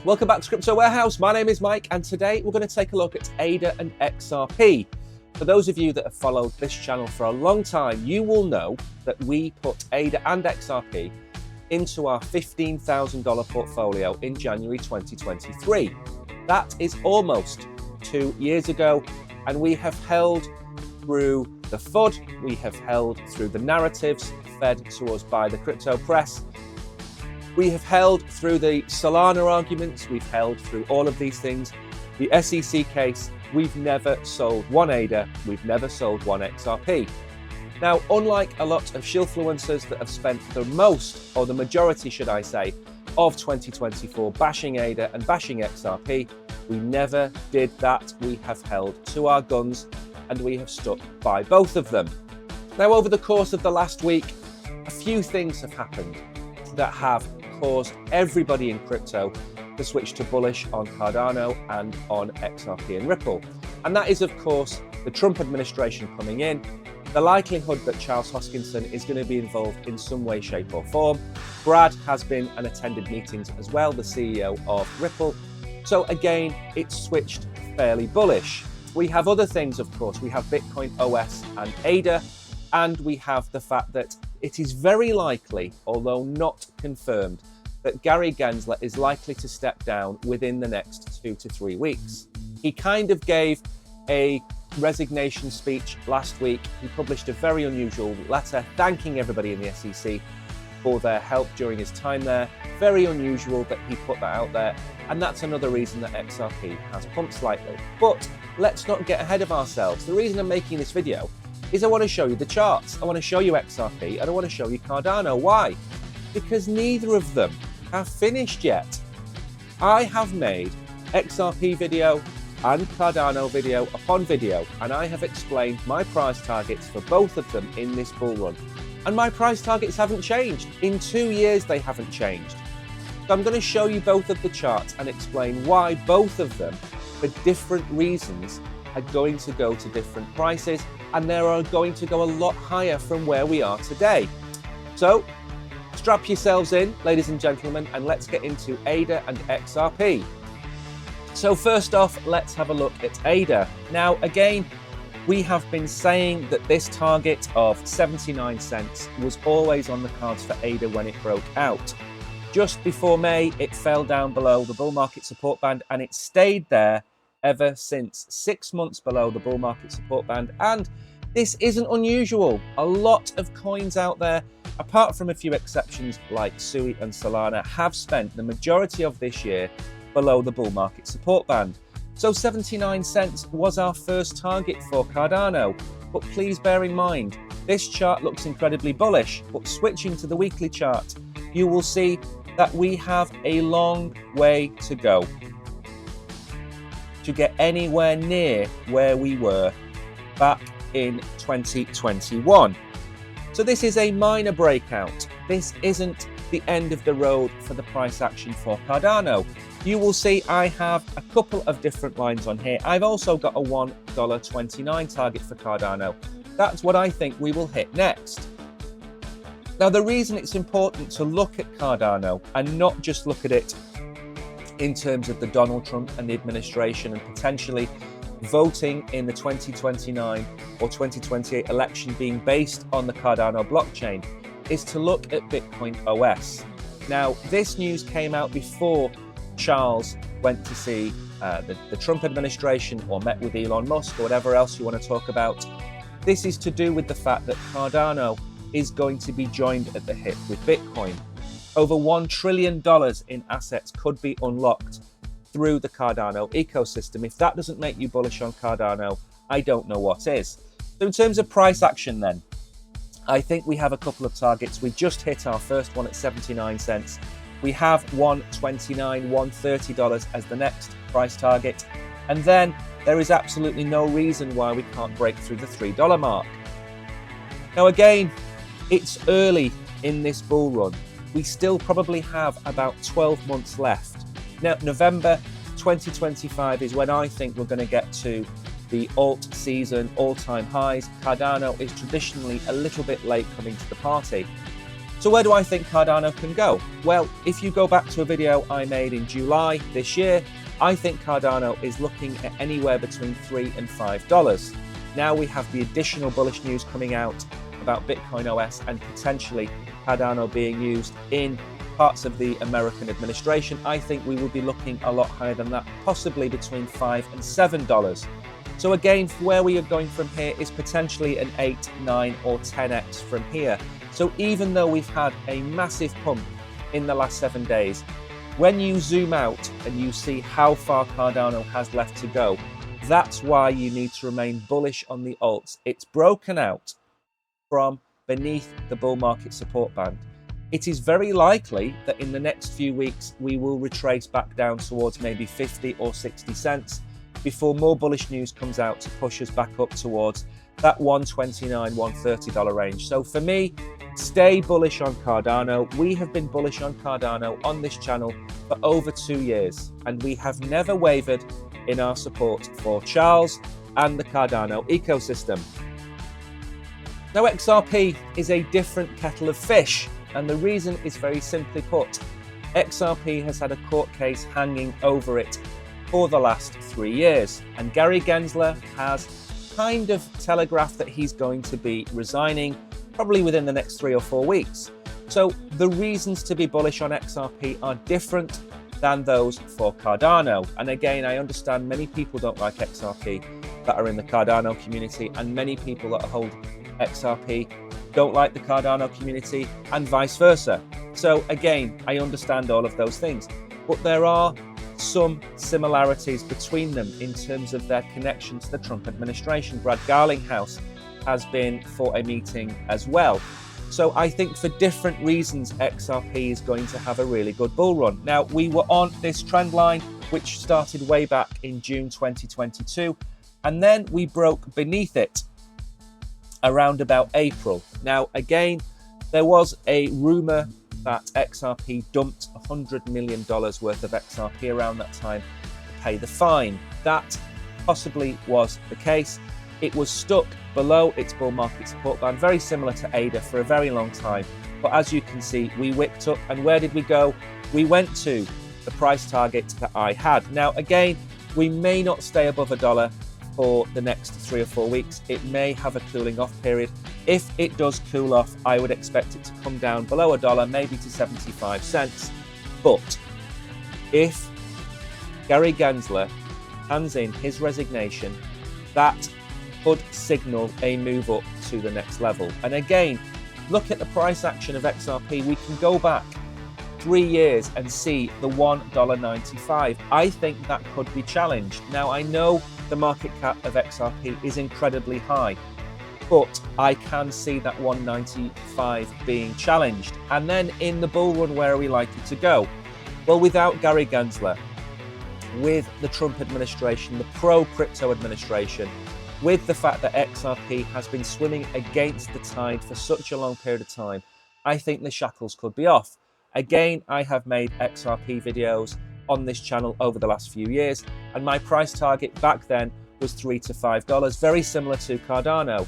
Welcome back to Crypto Warehouse. My name is Mike, and today we're going to take a look at ADA and XRP. For those of you that have followed this channel for a long time, you will know that we put ADA and XRP into our $15,000 portfolio in January 2023. That is almost 2 years ago, and we have held through the FUD, we have held through the narratives fed to us by the crypto press. We have held through the Solana arguments, we've held through all of these things. The SEC case, we've never sold one ADA, we've never sold one XRP. Now, unlike a lot of shillfluencers that have spent the most, or the majority should I say, of 2024 bashing ADA and bashing XRP, we never did that. We have held to our guns and we have stuck by both of them. Now, over the course of the last week, a few things have happened that have caused everybody in crypto to switch to bullish on Cardano and on XRP and Ripple. And that is, of course, the Trump administration coming in, the likelihood that Charles Hoskinson is going to be involved in some way, shape or form. Brad has been and attended meetings as well, the CEO of Ripple. So again, it's switched fairly bullish. We have other things, of course. We have Bitcoin OS and ADA, and we have the fact that it is very likely, although not confirmed, that Gary Gensler is likely to step down within the next 2 to 3 weeks. He kind of gave a resignation speech last week. He published a very unusual letter thanking everybody in the SEC for their help during his time there. Very unusual that he put that out there, and that's another reason that XRP has pumped slightly. But let's not get ahead of ourselves. The reason I'm making this video is I want to show you the charts. I want to show you XRP and I want to show you Cardano. Why? Because neither of them have finished yet. I have made XRP video and Cardano video upon video, and I have explained my price targets for both of them in this bull run. And my price targets haven't changed. In 2 years, they haven't changed. So I'm going to show you both of the charts and explain why both of them, for different reasons, are going to go to different prices, and they are going to go a lot higher from where we are today. So strap yourselves in, ladies and gentlemen, and let's get into ADA and XRP. So first off, let's have a look at ADA. Now, again, we have been saying that this target of 79 cents was always on the cards for ADA when it broke out. Just before May, it fell down below the bull market support band, and it stayed there ever since, 6 months below the bull market support band. And this isn't unusual. A lot of coins out there, apart from a few exceptions like Sui and Solana, have spent the majority of this year below the bull market support band. So 79 cents was our first target for Cardano. But please bear in mind, this chart looks incredibly bullish, but switching to the weekly chart, you will see that we have a long way to go to get anywhere near where we were back in 2021. So this is a minor breakout. This isn't the end of the road for the price action for Cardano. You will see I have a couple of different lines on here. I've also got a $1.29 target for Cardano. That's what I think we will hit next. Now, the reason it's important to look at Cardano and not just look at it in terms of the Donald Trump and the administration and potentially voting in the 2029 or 2028 election being based on the Cardano blockchain is to look at Bitcoin OS. Now, this news came out before Charles went to see the Trump administration or met with Elon Musk or whatever else you want to talk about. This is to do with the fact that Cardano is going to be joined at the hip with Bitcoin. Over $1 trillion in assets could be unlocked through the Cardano ecosystem. If that doesn't make you bullish on Cardano, I don't know what is. So in terms of price action then, I think we have a couple of targets. We just hit our first one at 79 cents. We have $129, $130 as the next price target. And then there is absolutely no reason why we can't break through the $3 mark. Now again, it's early in this bull run. We still probably have about 12 months left. Now, November 2025 is when I think we're going to get to the alt season all-time highs. Cardano is traditionally a little bit late coming to the party. So where do I think Cardano can go? Well, if you go back to a video I made in July this year, I think Cardano is looking at anywhere between $3 and $5. Now we have the additional bullish news coming out about Bitcoin OS and potentially Cardano being used in parts of the American administration. I think we will be looking a lot higher than that, possibly between $5 and $7. So again, where we are going from here is potentially an 8, 9 or 10x from here. So even though we've had a massive pump in the last 7 days, when you zoom out and you see how far Cardano has left to go, that's why you need to remain bullish on the alts. It's broken out from beneath the bull market support band. It is very likely that in the next few weeks, we will retrace back down towards maybe 50 or 60 cents before more bullish news comes out to push us back up towards that $129, $130 range. So for me, stay bullish on Cardano. We have been bullish on Cardano on this channel for over 2 years, and we have never wavered in our support for Charles and the Cardano ecosystem. Now, XRP is a different kettle of fish, and the reason is very simply put. XRP has had a court case hanging over it for the last 3 years, and Gary Gensler has kind of telegraphed that he's going to be resigning probably within the next 3 or 4 weeks. So the reasons to be bullish on XRP are different than those for Cardano. And again, I understand many people don't like XRP that are in the Cardano community, and many people that hold XRP don't like the Cardano community, and vice versa. So again, I understand all of those things, but there are some similarities between them in terms of their connection to the Trump administration. Brad Garlinghouse has been for a meeting as well. So I think for different reasons, XRP is going to have a really good bull run. Now, we were on this trend line, which started way back in June 2022, and then we broke beneath it around about April. Now, again, there was a rumor that XRP dumped $100 million worth of XRP around that time to pay the fine. That possibly was the case. It was stuck below its bull market support band, very similar to ADA for a very long time. But as you can see, we wicked up, and where did we go? We went to the price target that I had. Now, again, we may not stay above $1 for the next 3 or 4 weeks. It may have a cooling off period. If it does cool off, I would expect it to come down below $1, maybe to 75 cents. But if Gary Gensler hands in his resignation, that could signal a move up to the next level. And again, look at the price action of XRP. We can go back 3 years and see the $1.95. I think that could be challenged. Now, I know the market cap of XRP is incredibly high, but I can see that 195 being challenged. And then in the bull run, where are we likely to go? Well, without Gary Gensler, with the Trump administration, the pro-crypto administration, with the fact that XRP has been swimming against the tide for such a long period of time, I think the shackles could be off. Again, I have made XRP videos on this channel over the last few years, and my price target back then was $3 to $5, very similar to Cardano.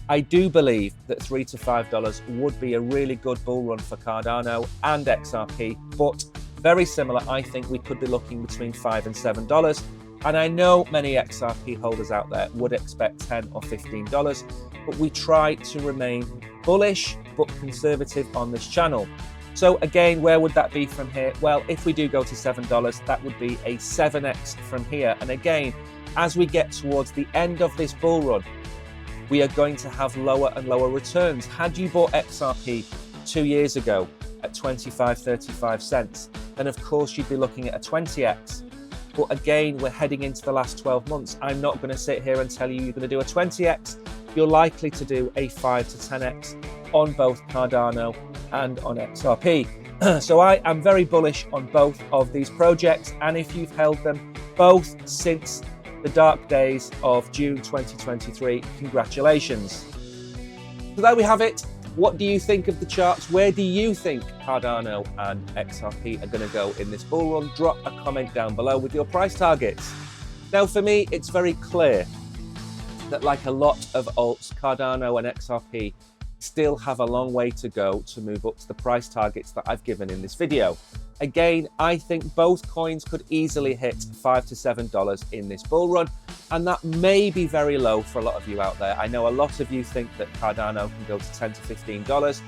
I do believe that $3 to $5 would be a really good bull run for Cardano and XRP, but very similar, I think we could be looking between $5 and $7. And I know many XRP holders out there would expect $10 or $15, but we try to remain bullish but conservative on this channel. So again, where would that be from here? Well, if we do go to $7, that would be a 7x from here. And again, as we get towards the end of this bull run, we are going to have lower and lower returns. Had you bought XRP 2 years ago at 25, 35 cents, then of course you'd be looking at a 20x. But again, we're heading into the last 12 months. I'm not going to sit here and tell you you're going to do a 20x. You're likely to do a 5 to 10x on both Cardano and on XRP. So I am very bullish on both of these projects, and if you've held them both since the dark days of June 2023, congratulations. So there we have it. What do you think of the charts? Where do you think Cardano and XRP are going to go in this bull run? Drop a comment down below with your price targets. Now, for me, it's very clear that, like a lot of alts, Cardano and XRP still have a long way to go to move up to the price targets that I've given in this video. Again, I think both coins could easily hit $5 to $7 in this bull run, and that may be very low for a lot of you out there. I know a lot of you think that Cardano can go to $10 to $15.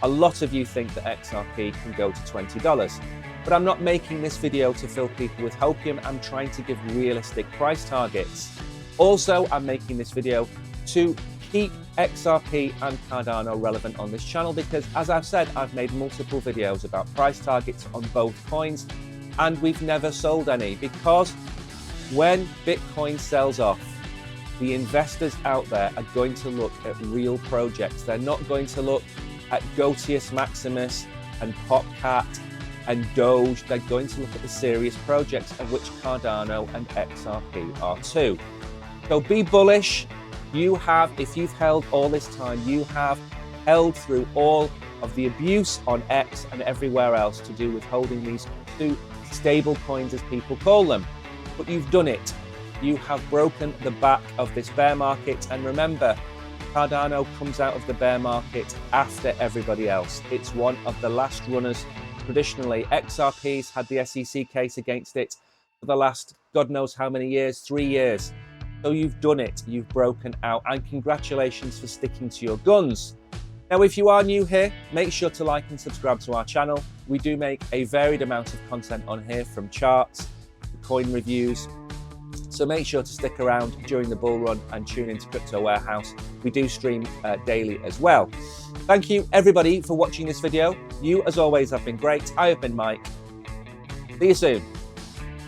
A lot of you think that XRP can go to $20. But I'm not making this video to fill people with hopium. I'm trying to give realistic price targets. Also, I'm making this video to keep XRP and Cardano relevant on this channel because, as I've said, I've made multiple videos about price targets on both coins and we've never sold any, because when Bitcoin sells off, the investors out there are going to look at real projects. They're not going to look at Gotius Maximus and Popcat and Doge. They're going to look at the serious projects, of which Cardano and XRP are too. So be bullish. You have, if you've held all this time, you have held through all of the abuse on X and everywhere else to do with holding these two stable coins, as people call them. But you've done it. You have broken the back of this bear market. And remember, Cardano comes out of the bear market after everybody else. It's one of the last runners. Traditionally, XRP's had the SEC case against it for the last God knows how many years, 3 years. So you've done it, you've broken out, and congratulations for sticking to your guns. Now, if you are new here, make sure to like and subscribe to our channel. We do make a varied amount of content on here, from charts to coin reviews. So make sure to stick around during the bull run and tune into Crypto Warehouse. We do stream daily as well. Thank you everybody for watching this video. You, as always, have been great. I have been Mike. See you soon.